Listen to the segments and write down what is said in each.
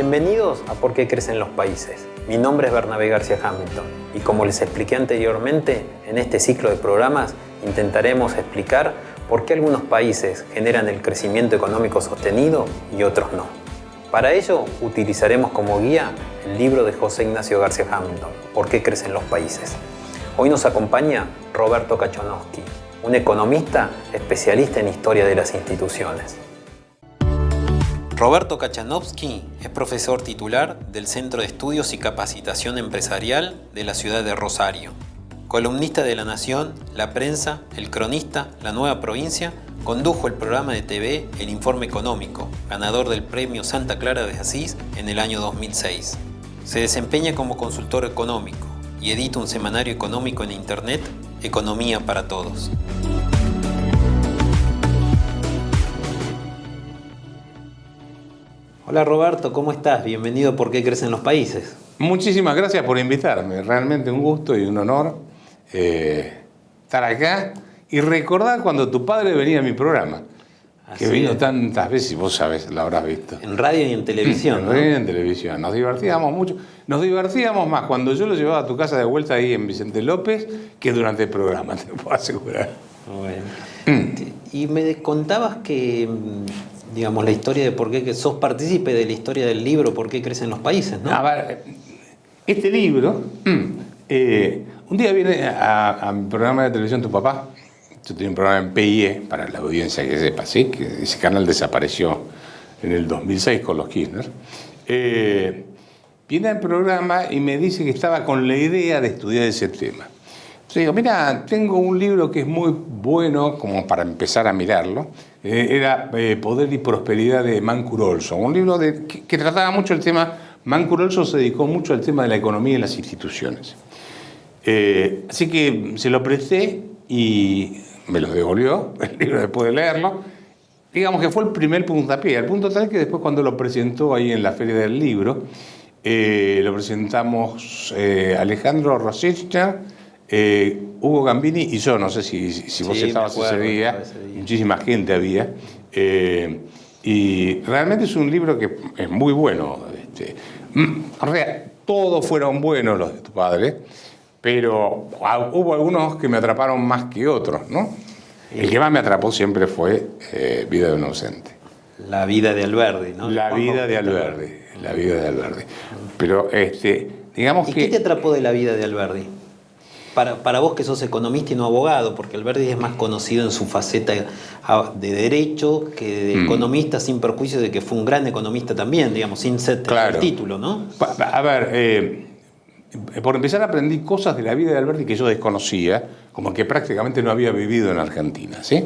Bienvenidos a ¿Por qué crecen los países? Mi nombre es Bernabé García Hamilton y como les expliqué anteriormente, en este ciclo de programas intentaremos explicar por qué algunos países generan el crecimiento económico sostenido y otros no. Para ello utilizaremos como guía el libro de José Ignacio García Hamilton, ¿Por qué crecen los países? Hoy nos acompaña Roberto Kachanowski, un economista especialista en historia de las instituciones. Roberto Kachanowski es profesor titular del Centro de Estudios y Capacitación Empresarial de la ciudad de Rosario. Columnista de La Nación, La Prensa, El Cronista, La Nueva Provincia, condujo el programa de TV El Informe Económico, ganador del Premio Santa Clara de Asís en el año 2006. Se desempeña como consultor económico y edita un semanario económico en Internet, Economía para Todos. Hola Roberto, ¿cómo estás? Bienvenido a ¿Por qué crecen los países? Muchísimas gracias por invitarme, realmente un gusto y un honor estar acá y recordar cuando tu padre venía a mi programa, Así que vino es. Tantas veces, y vos sabés, lo habrás visto. En radio y en televisión, En ¿no? radio y en televisión, nos divertíamos mucho, nos divertíamos más cuando yo lo llevaba a tu casa de vuelta ahí en Vicente López que durante el programa, te lo puedo asegurar. Bueno. Y me contabas que, digamos, la historia de por qué que sos partícipe de la historia del libro ¿Por qué crecen los países?, ¿no? A ver, este libro, un día viene a mi programa de televisión tu papá. Yo tenía un programa en PIE, para la audiencia que sepa, ¿sí? Que ese canal desapareció en el 2006 con los Kirchner. Viene al programa y me dice que estaba con la idea de estudiar ese tema. Entonces digo, mira, tengo un libro que es muy bueno como para empezar a mirarlo. Era Poder y Prosperidad de Mancur Olson, un libro que trataba mucho el tema. Mancur Olson se dedicó mucho al tema de la economía y las instituciones. Así que se lo presté y me lo devolvió, el libro después de leerlo. Digamos que fue el primer puntapié. Al punto tal que después cuando lo presentó ahí en la Feria del Libro, lo presentamos Alejandro Rosichner, Hugo Gambini y yo, no sé si vos estabas ese día, muchísima gente había. Y realmente es un libro que es muy bueno. Todos fueron buenos los de tu padre, pero hubo algunos que me atraparon más que otros, ¿no? El que más me atrapó siempre fue Vida de un ausente. La vida de Alberdi, ¿no? La vida de Alberdi. Pero digamos ¿Y que... qué te atrapó de la vida de Alberdi? Para vos que sos economista y no abogado, porque Alberdi es más conocido en su faceta de derecho que de economista, sin perjuicio de que fue un gran economista también, digamos, sin ser el título, ¿no? A ver, por empezar aprendí cosas de la vida de Alberdi que yo desconocía, como que prácticamente no había vivido en Argentina, ¿sí?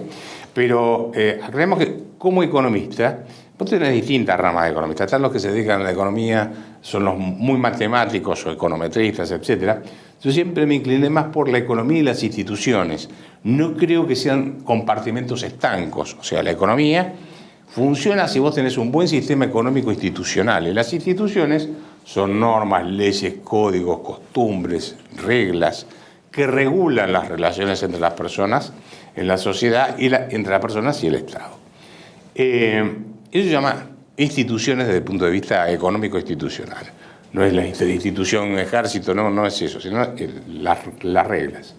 Pero creemos que como economista, vos tenés distintas ramas de economistas. Están los que se dedican a la economía, son los muy matemáticos o econometristas, etc. Yo siempre me incliné más por la economía y las instituciones. No creo que sean compartimentos estancos. O sea, la economía funciona si vos tenés un buen sistema económico institucional. Y las instituciones son normas, leyes, códigos, costumbres, reglas que regulan las relaciones entre las personas en la sociedad y entre las personas y el Estado. Eso se llama instituciones desde el punto de vista económico-institucional. No es la institución ejército, no es eso, sino las reglas.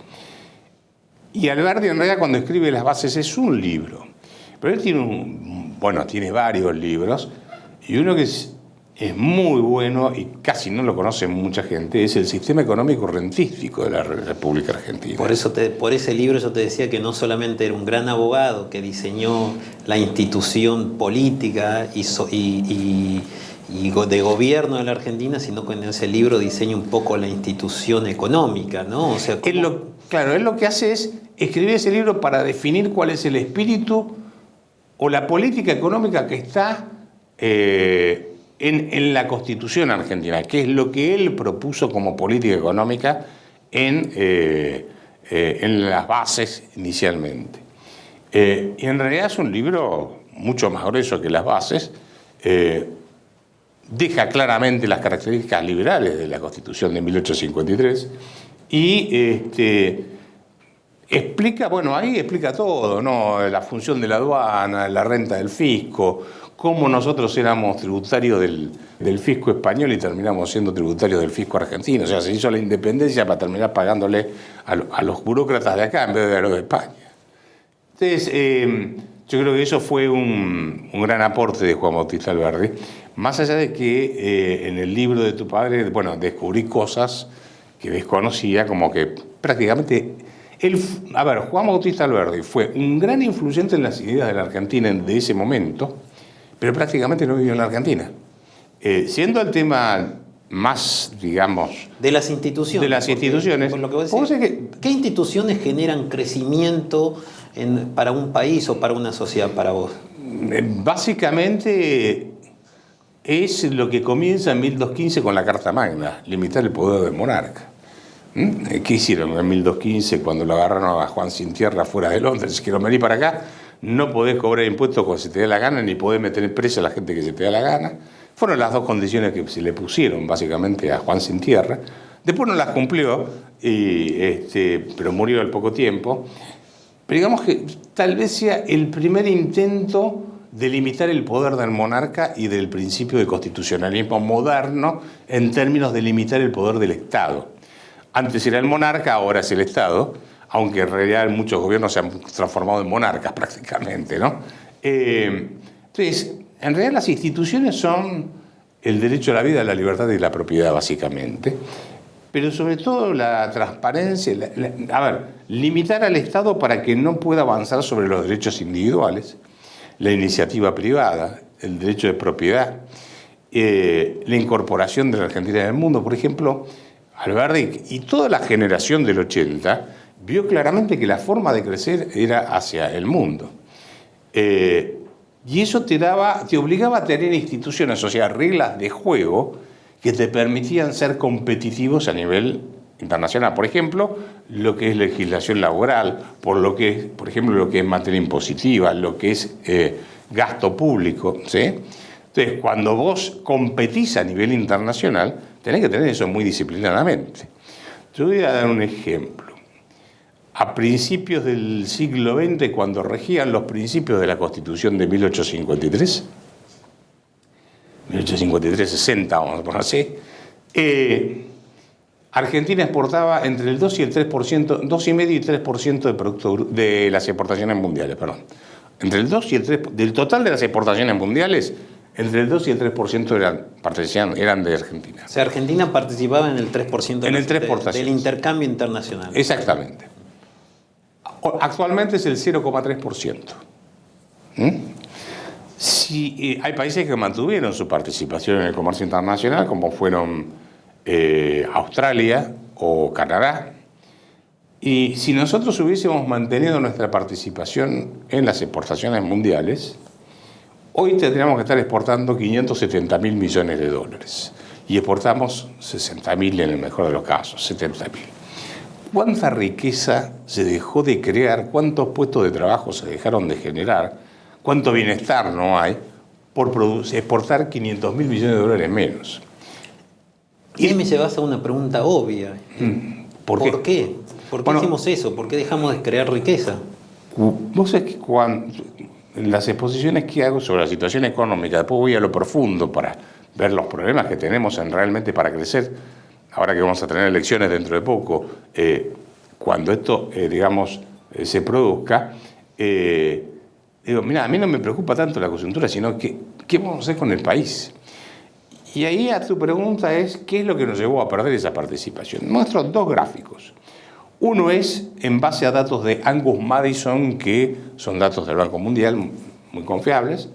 Y Alberdi en realidad cuando escribe Las Bases es un libro. Pero él tiene varios libros y uno que es muy bueno y casi no lo conoce mucha gente, es el sistema económico rentístico de la República Argentina. Por ese libro yo te decía que no solamente era un gran abogado que diseñó la institución política y de gobierno de la Argentina, sino que en ese libro diseña un poco la institución económica, ¿no? O sea, él lo que hace es escribir ese libro para definir cuál es el espíritu o la política económica que está en la Constitución argentina, que es lo que él propuso como política económica en las bases inicialmente. Y en realidad es un libro mucho más grueso que Las Bases, deja claramente las características liberales de la Constitución de 1853 y explica, bueno, ahí explica todo, ¿no? La función de la aduana, la renta del fisco, cómo nosotros éramos tributarios del fisco español y terminamos siendo tributarios del fisco argentino. O sea, se hizo la independencia para terminar pagándole a los burócratas de acá en vez de a los de España. Entonces, yo creo que eso fue un gran aporte de Juan Bautista Alberdi. Más allá de que en el libro de tu padre, bueno, descubrí cosas que desconocía, como que prácticamente... Juan Bautista Alberdi fue un gran influyente en las ideas de la Argentina de ese momento, pero prácticamente no vivió en la Argentina. Siendo el tema más, digamos... De las instituciones. De las instituciones. Por lo que vos decís, ¿qué instituciones generan crecimiento para un país o para una sociedad para vos? Básicamente es lo que comienza en 1215 con la Carta Magna, limitar el poder del monarca. ¿Qué hicieron en 1215 cuando lo agarraron a Juan Sin Tierra fuera de Londres? Quiero venir para acá, no podés cobrar impuestos cuando se te dé la gana, ni podés meter presa a la gente que se te dé la gana. Fueron las dos condiciones que se le pusieron básicamente a Juan Sin Tierra. Después no las cumplió, pero murió al poco tiempo. Pero digamos que tal vez sea el primer intento de limitar el poder del monarca y del principio de constitucionalismo moderno en términos de limitar el poder del Estado. Antes era el monarca, ahora es el Estado, aunque en realidad muchos gobiernos se han transformado en monarcas prácticamente, ¿no? Entonces, en realidad las instituciones son el derecho a la vida, la libertad y la propiedad, básicamente. Pero sobre todo la transparencia, limitar al Estado para que no pueda avanzar sobre los derechos individuales, la iniciativa privada, el derecho de propiedad, la incorporación de la Argentina en el mundo. Por ejemplo, Alberdi y toda la generación del 80 vio claramente que la forma de crecer era hacia el mundo. Y eso te obligaba a tener instituciones, o sea, reglas de juego que te permitían ser competitivos a nivel internacional. Por ejemplo, lo que es legislación laboral, por ejemplo, lo que es materia impositiva, lo que es gasto público, ¿sí? Entonces, cuando vos competís a nivel internacional, tenés que tener eso muy disciplinadamente. Yo voy a dar un ejemplo. A principios del siglo XX, cuando regían los principios de la Constitución de 1853, 1853-60, vamos a poner así, Argentina exportaba entre el 2 y el 3%, 2,5 y 3% de las exportaciones mundiales, perdón. Entre el 2 y el 3%, del total de las exportaciones mundiales, entre el 2 y el 3% eran de Argentina. O sea, Argentina participaba en el 3%, del intercambio internacional. Exactamente. Actualmente es el 0,3%. Sí, hay países que mantuvieron su participación en el comercio internacional, como fueron Australia o Canadá. Y si nosotros hubiésemos mantenido nuestra participación en las exportaciones mundiales, hoy tendríamos que estar exportando 570.000 millones de dólares. Y exportamos 60.000 en el mejor de los casos, 70.000. ¿Cuánta riqueza se dejó de crear? ¿Cuántos puestos de trabajo se dejaron de generar? ¿Cuánto bienestar no hay por exportar 500.000 millones de dólares menos? Y ahí me llevas a una pregunta obvia. ¿Por qué? ¿Por qué hicimos eso? ¿Por qué dejamos de crear riqueza? Vos sabés que en las exposiciones que hago sobre la situación económica, después voy a lo profundo para ver los problemas que tenemos realmente para crecer. Ahora que vamos a tener elecciones dentro de poco, cuando esto, se produzca, digo, mira, a mí no me preocupa tanto la coyuntura, sino qué vamos a hacer con el país. Y ahí a tu pregunta es, ¿qué es lo que nos llevó a perder esa participación? Muestro dos gráficos. Uno es en base a datos de Angus Madison, que son datos del Banco Mundial muy confiables.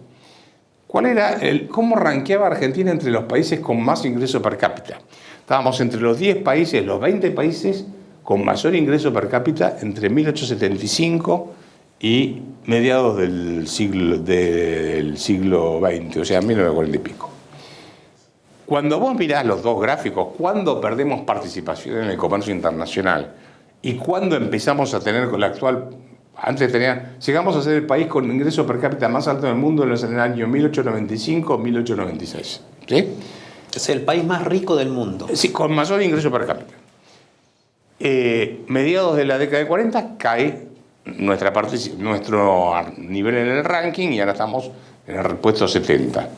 ¿Cómo rankeaba Argentina entre los países con más ingreso per cápita? Estábamos entre los 10 países, los 20 países con mayor ingreso per cápita entre 1875 y mediados del siglo XX, o sea, 1940 y pico. Cuando vos mirás los dos gráficos, ¿cuándo perdemos participación en el comercio internacional? ¿Y cuándo empezamos a tener con la actual... llegamos a ser el país con ingreso per cápita más alto del mundo en el año 1895-1896. ¿Sí? Es el país más rico del mundo. Sí, con mayor ingreso per cápita. Mediados de la década de 40 cae nuestro nivel en el ranking y ahora estamos en el puesto 70.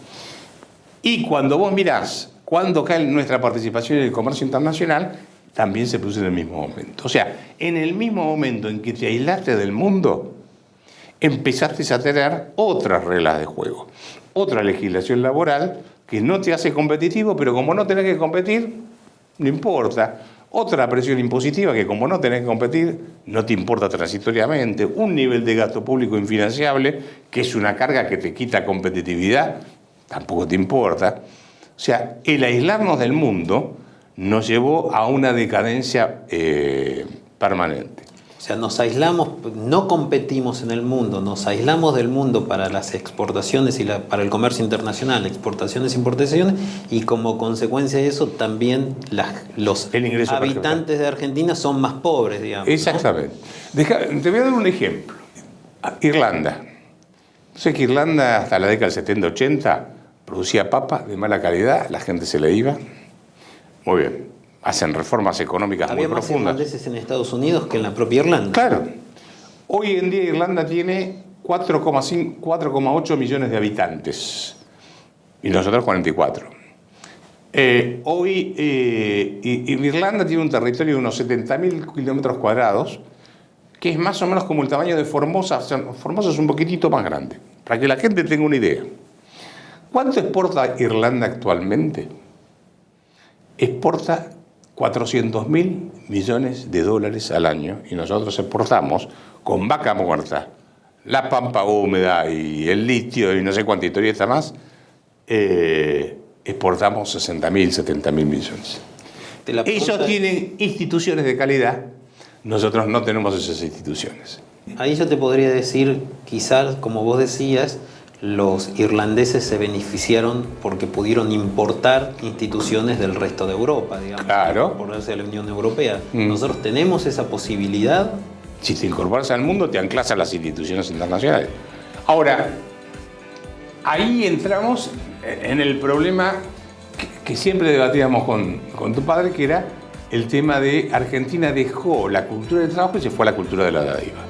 Y cuando vos mirás cuándo cae nuestra participación en el comercio internacional, también se produce en el mismo momento. O sea, en el mismo momento en que te aislaste del mundo, empezaste a tener otras reglas de juego, otra legislación laboral que no te hace competitivo, pero como no tenés que competir, no importa. Otra presión impositiva que como no tenés que competir, no te importa transitoriamente. Un nivel de gasto público infinanciable, que es una carga que te quita competitividad, tampoco te importa. O sea, el aislarnos del mundo nos llevó a una decadencia permanente. O sea, nos aislamos, no competimos en el mundo, nos aislamos del mundo para las exportaciones y para el comercio internacional, exportaciones e importaciones, y como consecuencia de eso también los habitantes de Argentina son más pobres, digamos. Exactamente. ¿No? Te voy a dar un ejemplo. Irlanda. Sé que Irlanda hasta la década del 70-80 producía papa de mala calidad, la gente se le iba. Muy bien. Hacen reformas económicas muy profundas. Había más irlandeses en Estados Unidos que en la propia Irlanda. Claro. Hoy en día Irlanda tiene 4,8 millones de habitantes y nosotros 44. Irlanda tiene un territorio de unos 70.000 kilómetros cuadrados, que es más o menos como el tamaño de Formosa. Formosa es un poquitito más grande, para que la gente tenga una idea. ¿Cuánto exporta Irlanda actualmente? Exporta 400.000 millones de dólares al año y nosotros exportamos con vaca muerta, la pampa húmeda y el litio y no sé cuánta historieta más, exportamos 60.000, 70.000 millones. Ellos tienen instituciones de calidad, nosotros no tenemos esas instituciones. Ahí yo te podría decir, quizás, como vos decías, los irlandeses se beneficiaron porque pudieron importar instituciones del resto de Europa, digamos, claro, incorporarse a la Unión Europea. Nosotros tenemos esa posibilidad. Si te incorporas al mundo, te anclas a las instituciones internacionales. Ahora, ahí entramos en el problema que siempre debatíamos con tu padre, que era el tema de Argentina dejó la cultura del trabajo y se fue a la cultura de la dádiva.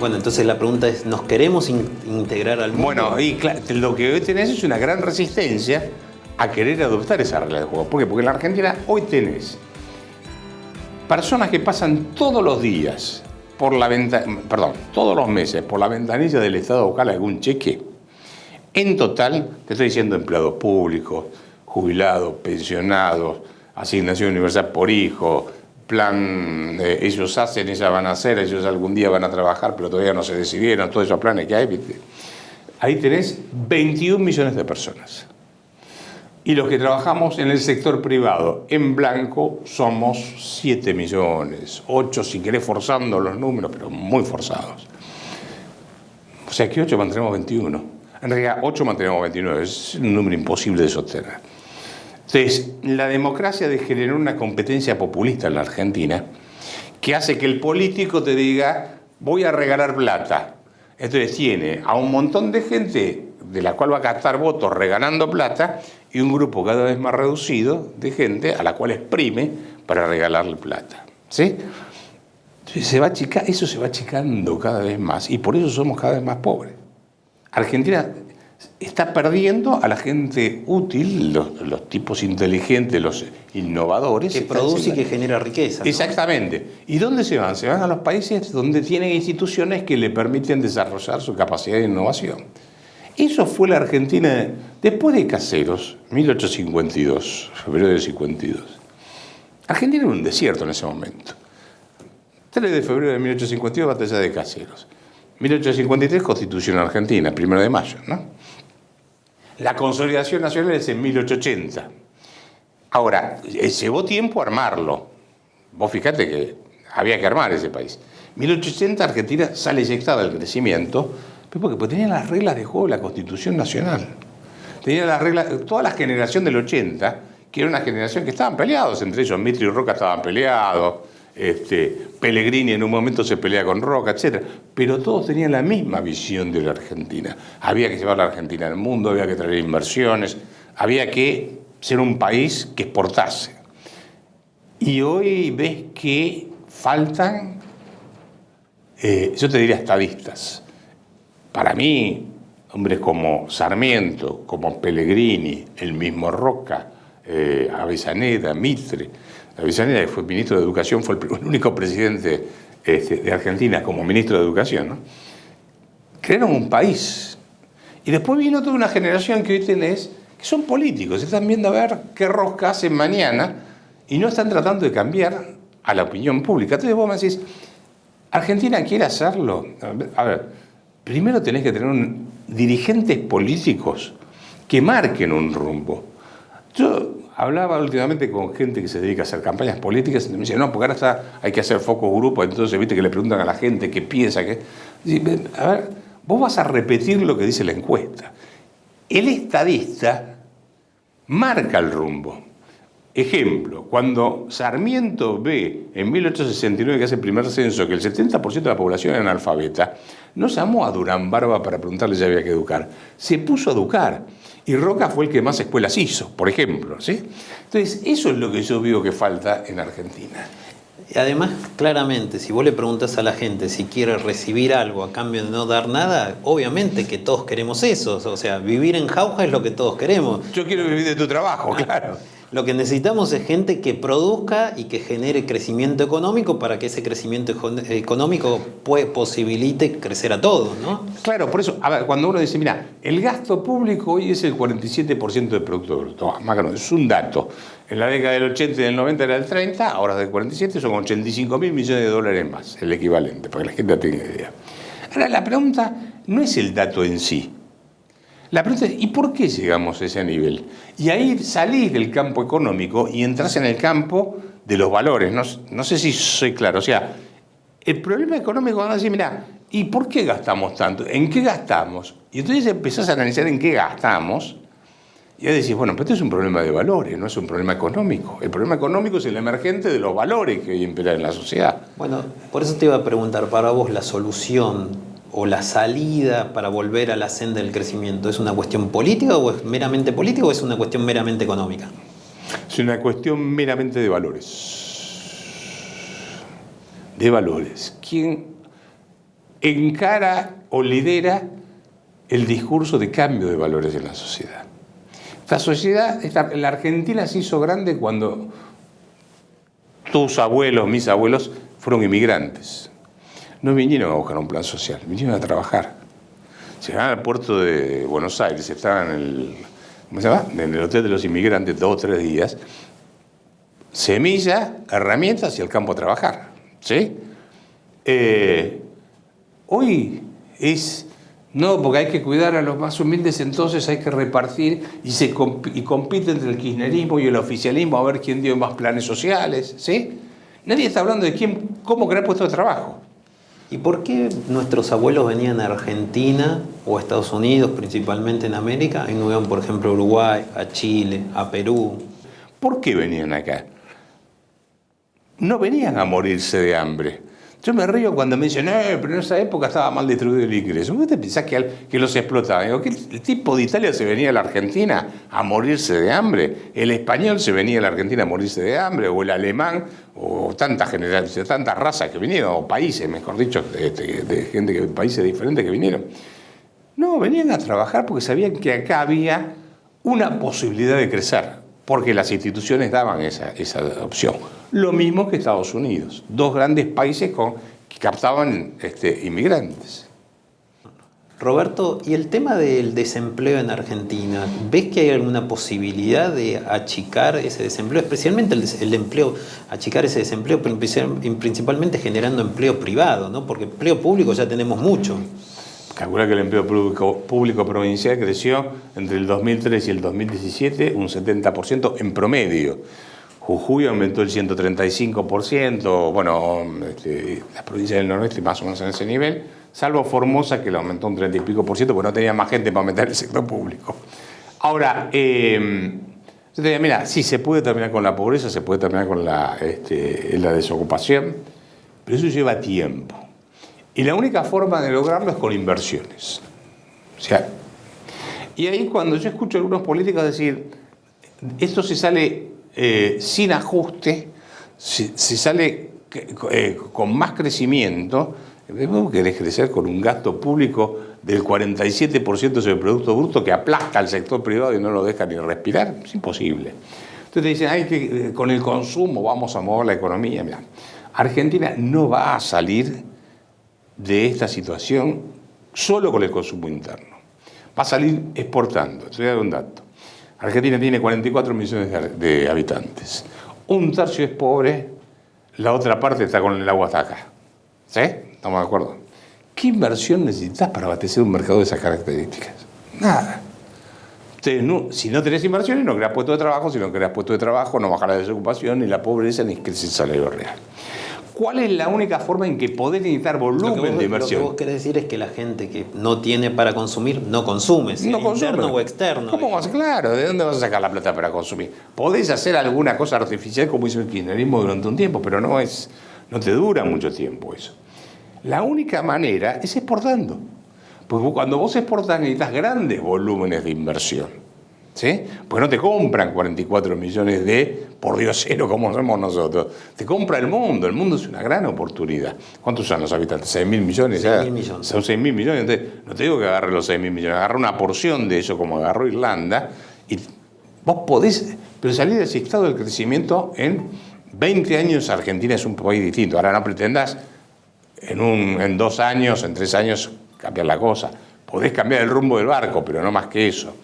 Bueno, entonces la pregunta es, ¿nos queremos integrar al mundo? Bueno, y lo que hoy tenés es una gran resistencia a querer adoptar esa regla de juego. ¿Por qué? Porque en la Argentina hoy tenés personas que pasan todos los días todos los meses por la ventanilla del Estado a buscar algún cheque. En total, te estoy diciendo empleados públicos, jubilados, pensionados, asignación universal por hijo, plan, ellos hacen, ellas van a hacer, ellos algún día van a trabajar, pero todavía no se decidieron, todos esos planes que hay, ¿viste? Ahí tenés 21 millones de personas. Y los que trabajamos en el sector privado, en blanco, somos 7 millones, 8 si querés forzando los números, pero muy forzados. O sea que 8 mantenemos 21. En realidad 8 mantenemos 29, es un número imposible de sostener. Entonces, la democracia generó una competencia populista en la Argentina que hace que el político te diga, voy a regalar plata. Entonces tiene a un montón de gente de la cual va a gastar votos regalando plata, y un grupo cada vez más reducido de gente a la cual exprime para regalarle plata. ¿Sí? Eso se va achicando cada vez más, y por eso somos cada vez más pobres. Argentina está perdiendo a la gente útil, los tipos inteligentes, los innovadores. Que produce y que genera riqueza, ¿no? Exactamente. ¿Y dónde se van? Se van a los países donde tienen instituciones que le permiten desarrollar su capacidad de innovación. Eso fue la Argentina después de Caseros, 1852, febrero de 52. Argentina era un desierto en ese momento. 3 de febrero de 1852, batalla de Caseros. 1853, Constitución Argentina, 1 de mayo, ¿no? La consolidación nacional es en 1880. Ahora, llevó tiempo armarlo. Vos fijate que había que armar ese país. 1880 Argentina sale eyectada del crecimiento, pero porque tenía las reglas de juego de la Constitución Nacional. Tenía las reglas, toda la generación del 80, que era una generación que estaban peleados, entre ellos Mitre y Roca estaban peleados, Pellegrini en un momento se pelea con Roca, etc. Pero todos tenían la misma visión de la Argentina. Había que llevar la Argentina al mundo, había que traer inversiones, había que ser un país que exportase. Y hoy ves que faltan, yo te diría estadistas. Para mí, hombres como Sarmiento, como Pellegrini, el mismo Roca, Avellaneda, Mitre. Avellaneda, que fue ministro de Educación, fue el único presidente de Argentina como ministro de Educación, ¿no? Crearon un país. Y después vino toda una generación que hoy tenés, que son políticos, están viendo a ver qué rosca hacen mañana y no están tratando de cambiar a la opinión pública. Entonces vos me decís, ¿Argentina quiere hacerlo? A ver, primero tenés que tener dirigentes políticos que marquen un rumbo. Yo hablaba últimamente con gente que se dedica a hacer campañas políticas y me dice, no, porque ahora hay que hacer focus grupos, entonces viste que le preguntan a la gente qué piensa. A ver, vos vas a repetir lo que dice la encuesta. El estadista marca el rumbo. Ejemplo, cuando Sarmiento ve en 1869, que hace el primer censo, que el 70% de la población era analfabeta, no llamó a Durán Barba para preguntarle si había que educar. Se puso a educar. Y Roca fue el que más escuelas hizo, por ejemplo, ¿sí? Entonces, eso es lo que yo veo que falta en Argentina. Y además, claramente, si vos le preguntás a la gente si quiere recibir algo a cambio de no dar nada, obviamente que todos queremos eso. O sea, vivir en jauja es lo que todos queremos. Yo quiero vivir de tu trabajo, claro. Lo que necesitamos es gente que produzca y que genere crecimiento económico para que ese crecimiento económico posibilite crecer a todos, ¿no? Claro, por eso, a ver, cuando uno dice, mira, el gasto público hoy es el 47% del Producto Bruto. Es un dato. En la década del 80 y del 90 era el 30, ahora del 47 son 85.000 millones de dólares más, el equivalente, para que la gente tenga idea. Ahora, la pregunta no es el dato en sí. La pregunta es, ¿y por qué llegamos a ese nivel? Y ahí salís del campo económico y entras en el campo de los valores. No sé si soy claro. O sea, el problema económico van a decir, mira, ¿y por qué gastamos tanto? ¿En qué gastamos? Y entonces empezás a analizar en qué gastamos y ahí decís, bueno, pero esto es un problema de valores, no es un problema económico. El problema económico es el emergente de los valores que hoy imperan en la sociedad. Bueno, por eso te iba a preguntar, para vos la solución o la salida para volver a la senda del crecimiento, ¿es una cuestión política o es meramente política o es una cuestión meramente económica? Es una cuestión meramente de valores. De valores. ¿Quién encara o lidera el discurso de cambio de valores en la sociedad? La Argentina se hizo grande cuando tus abuelos, mis abuelos, fueron inmigrantes. No vinieron a buscar un plan social, vinieron a trabajar. Llegaron al puerto de Buenos Aires, estaban en el hotel de los inmigrantes 2 o 3 días. Semilla, herramientas y al campo a trabajar. ¿Sí? Hoy es, no, porque hay que cuidar a los más humildes, entonces hay que repartir y compite entre el kirchnerismo y el oficialismo a ver quién dio más planes sociales. ¿Sí? Nadie está hablando de cómo crear puestos de trabajo. ¿Y por qué nuestros abuelos venían a Argentina o a Estados Unidos, principalmente en América, y no iban, por ejemplo, a Uruguay, a Chile, a Perú? ¿Por qué venían acá? No venían a morirse de hambre. Yo me río cuando me dicen, pero en esa época estaba mal distribuido el ingreso. ¿Vos te pensás que los explotaban? Digo, que el tipo de Italia se venía a la Argentina a morirse de hambre, el español se venía a la Argentina a morirse de hambre, o el alemán, o tantas generaciones, tantas razas que vinieron, o países, mejor dicho, de gente, países diferentes que vinieron. No, venían a trabajar porque sabían que acá había una posibilidad de crecer, porque las instituciones daban esa opción. Lo mismo que Estados Unidos, dos grandes países que captaban inmigrantes. Roberto, ¿y el tema del desempleo en Argentina? ¿Ves que hay alguna posibilidad de achicar ese desempleo? Especialmente el empleo, achicar ese desempleo, pero principalmente generando empleo privado, ¿no? Porque empleo público ya tenemos mucho. Calcula que el empleo público provincial creció entre el 2003 y el 2017 un 70% en promedio. Jujuy aumentó el 135%, bueno, las provincias del noroeste más o menos en ese nivel, salvo Formosa que lo aumentó un 30 y pico por ciento, porque no tenía más gente para aumentar el sector público. Ahora, yo te diría, mira, sí, se puede terminar con la pobreza, se puede terminar con la desocupación, pero eso lleva tiempo. Y la única forma de lograrlo es con inversiones. O sea, y ahí cuando yo escucho a algunos políticos decir, esto se sale sin ajuste, se sale con más crecimiento, ¿cómo querés crecer con un gasto público del 47% sobre el Producto Bruto que aplasta al sector privado y no lo deja ni respirar? Es imposible. Entonces te dicen, con el consumo vamos a mover la economía. Mirá, Argentina no va a salir de esta situación solo con el consumo interno. Va a salir exportando. Te voy a dar un dato. Argentina tiene 44 millones de habitantes. Un tercio es pobre, la otra parte está con el agua hasta acá. ¿Sí? ¿Estamos de acuerdo? ¿Qué inversión necesitas para abastecer un mercado de esas características? Nada. Entonces, si no tenés inversiones, no creas puestos de trabajo. Si no creas puestos de trabajo, no baja la desocupación, ni la pobreza, ni crece el salario real. ¿Cuál es la única forma en que podés necesitar volumen de inversión? Lo que vos querés decir es que la gente que no tiene para consumir, no consume, sea interno o externo. ¿Cómo vas? Claro, ¿de dónde vas a sacar la plata para consumir? Podés hacer alguna cosa artificial como hizo el kirchnerismo durante un tiempo, pero no te dura mucho tiempo eso. La única manera es exportando. Porque cuando vos exportás necesitas grandes volúmenes de inversión. ¿Sí? Pues no te compran 44 millones de pordiosero como somos nosotros. Te compra el mundo es una gran oportunidad. ¿Cuántos son los habitantes? ¿6.000 millones? 6.000 millones. Son 6.000 millones. Entonces, no te digo que agarre los 6.000 millones, agarra una porción de eso como agarró Irlanda y vos podés, pero salir de ese estado del crecimiento en 20 años. Argentina es un país distinto. Ahora no pretendas en 2 años, en 3 años cambiar la cosa. Podés cambiar el rumbo del barco, pero no más que eso.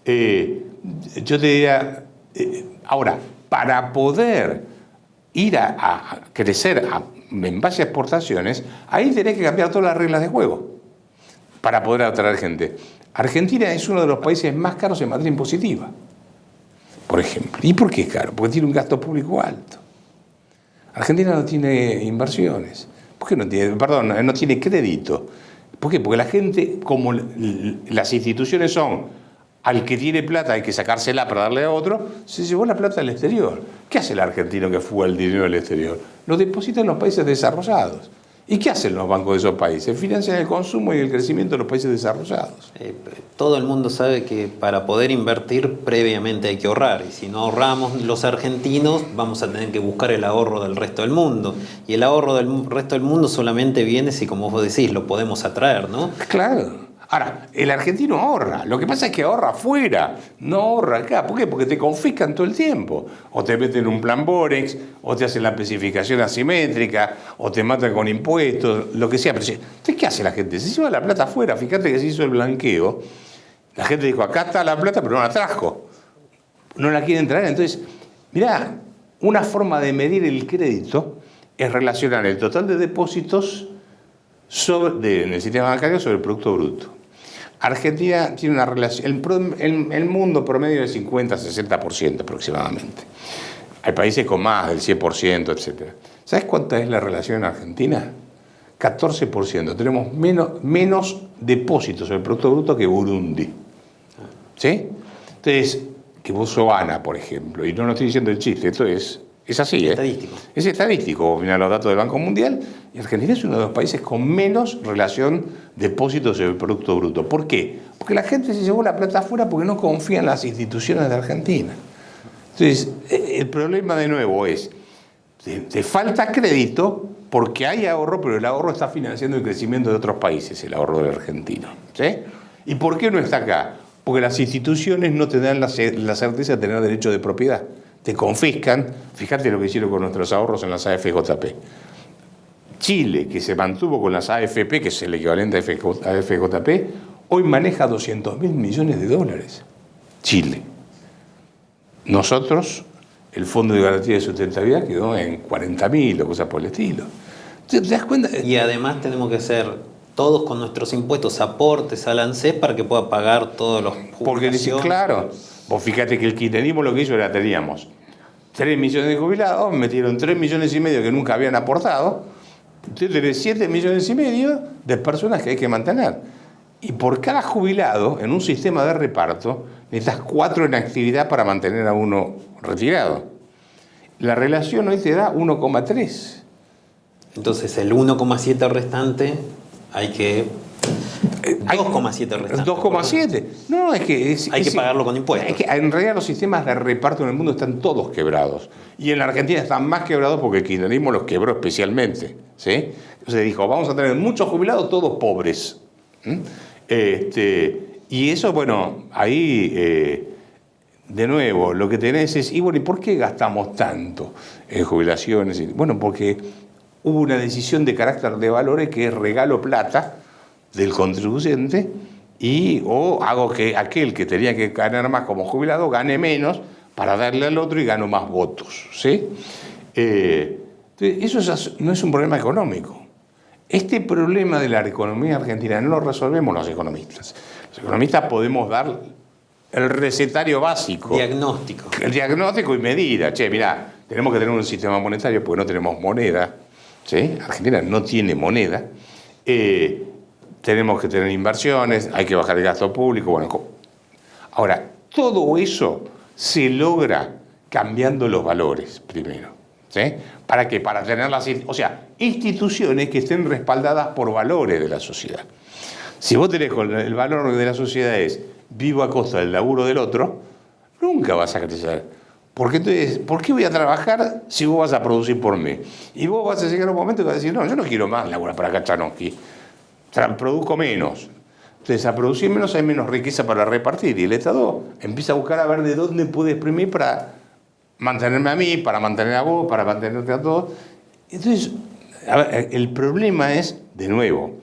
Yo te diría, ahora, para poder ir a crecer en base a exportaciones, ahí tenés que cambiar todas las reglas de juego para poder atraer gente. Argentina es uno de los países más caros en materia impositiva, por ejemplo. ¿Y por qué es caro? Porque tiene un gasto público alto. Argentina no tiene inversiones. ¿Por qué no tiene? Perdón, no tiene crédito. ¿Por qué? Porque la gente, como las instituciones son al que tiene plata hay que sacársela para darle a otro, se llevó la plata al exterior. ¿Qué hace el argentino que fuga el dinero al exterior? Lo deposita en los países desarrollados. ¿Y qué hacen los bancos de esos países? Financian el consumo y el crecimiento de los países desarrollados. Todo el mundo sabe que para poder invertir previamente hay que ahorrar. Y si no ahorramos los argentinos, vamos a tener que buscar el ahorro del resto del mundo. Y el ahorro del resto del mundo solamente viene si, como vos decís, lo podemos atraer, ¿no? Claro. Ahora, el argentino ahorra. Lo que pasa es que ahorra afuera, no ahorra acá. ¿Por qué? Porque te confiscan todo el tiempo. O te meten un plan Borex, o te hacen la especificación asimétrica, o te matan con impuestos, lo que sea. Pero entonces, ¿qué hace la gente? Se lleva la plata afuera. Fíjate que se hizo el blanqueo. La gente dijo, acá está la plata, pero no la trajo. No la quieren traer. Entonces, mirá, una forma de medir el crédito es relacionar el total de depósitos en el sistema bancario sobre el Producto Bruto. Argentina tiene una relación, el mundo promedio es 50-60% aproximadamente. Hay países con más del 100%, etc. ¿Sabes cuánta es la relación en Argentina? 14%. Tenemos menos depósitos sobre el Producto Bruto que Burundi. ¿Sí? Entonces, que Botswana, por ejemplo, y no estoy diciendo el chiste, esto es Es así, Estadístico. Es estadístico. Miran los datos del Banco Mundial y Argentina es uno de los países con menos relación depósitos sobre el Producto Bruto. ¿Por qué? Porque la gente se llevó la plata afuera porque no confía en las instituciones de Argentina. Entonces, el problema de nuevo es, te falta crédito porque hay ahorro, pero el ahorro está financiando el crecimiento de otros países, el ahorro del argentino. ¿Sí? ¿Y por qué no está acá? Porque las instituciones no te dan la certeza de tener derecho de propiedad. Te confiscan. Fíjate lo que hicieron con nuestros ahorros en las AFJP. Chile, que se mantuvo con las AFP, que es el equivalente a AFJP, hoy maneja 200.000 millones de dólares. Chile. Nosotros, el Fondo de Garantía de Sustentabilidad quedó en 40.000 o cosas por el estilo. ¿Te das cuenta? Y además tenemos que hacer todos con nuestros impuestos aportes al ANSES para que pueda pagar todos los jubilaciones. Porque dice, claro, vos fíjate que el kirchnerismo lo que hizo era, teníamos 3 millones de jubilados, metieron 3,5 millones que nunca habían aportado, entonces tenés 7,5 millones de personas que hay que mantener. Y por cada jubilado, en un sistema de reparto, necesitas 4 en actividad para mantener a uno retirado. La relación hoy te da 1,3. Entonces el 1,7 restante hay que... 2,7 restante. 2,7. No, es que... hay que pagarlo con impuestos. Es que en realidad los sistemas de reparto en el mundo están todos quebrados. Y en la Argentina están más quebrados porque el kirchnerismo los quebró especialmente. ¿Sí? Entonces dijo, vamos a tener muchos jubilados, todos pobres. Y eso, bueno, ahí... de nuevo, lo que tenés es, y bueno, ¿y por qué gastamos tanto en jubilaciones? Bueno, porque hubo una decisión de carácter de valores que es regalo plata del contribuyente o hago que aquel que tenía que ganar más como jubilado gane menos para darle al otro y gano más votos. ¿Sí? Eso no es un problema económico. Este problema de la economía argentina no lo resolvemos los economistas. Los economistas podemos dar el recetario básico. Diagnóstico. El diagnóstico y medida. Che, mirá, tenemos que tener un sistema monetario porque no tenemos moneda. ¿Sí? Argentina no tiene moneda. Tenemos que tener inversiones, hay que bajar el gasto público. Bueno, ahora, todo eso se logra cambiando los valores primero. ¿Sí? ¿Para qué? Para tener instituciones que estén respaldadas por valores de la sociedad. Si vos tenés el valor de la sociedad es vivo a costa del laburo del otro, nunca vas a crecer. Porque entonces, ¿por qué voy a trabajar si vos vas a producir por mí? Y vos vas a llegar a un momento que vas a decir, no, yo no quiero más laburar para Kachanowski. O sea, produzco menos. Entonces, a producir menos hay menos riqueza para repartir. Y el Estado empieza a buscar a ver de dónde puede exprimir para mantenerme a mí, para mantener a vos, para mantenerte a todos. Entonces, a ver, el problema es, de nuevo,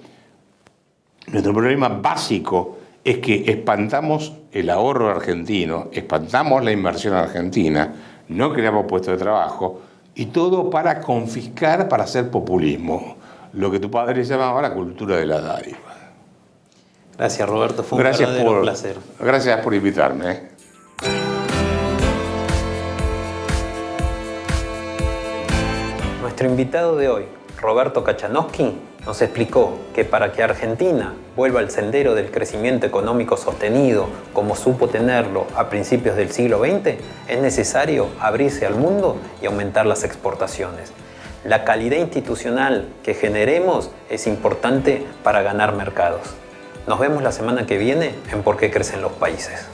nuestro problema básico es que espantamos el ahorro argentino, espantamos la inversión argentina, no creamos puestos de trabajo, y todo para confiscar, para hacer populismo. Lo que tu padre llamaba la cultura de la dádiva. Gracias, Roberto. Fue un verdadero placer. Gracias por invitarme. Nuestro invitado de hoy, Roberto Kachanowski, nos explicó que para que Argentina vuelva al sendero del crecimiento económico sostenido como supo tenerlo a principios del siglo XX, es necesario abrirse al mundo y aumentar las exportaciones. La calidad institucional que generemos es importante para ganar mercados. Nos vemos la semana que viene en Por qué crecen los países.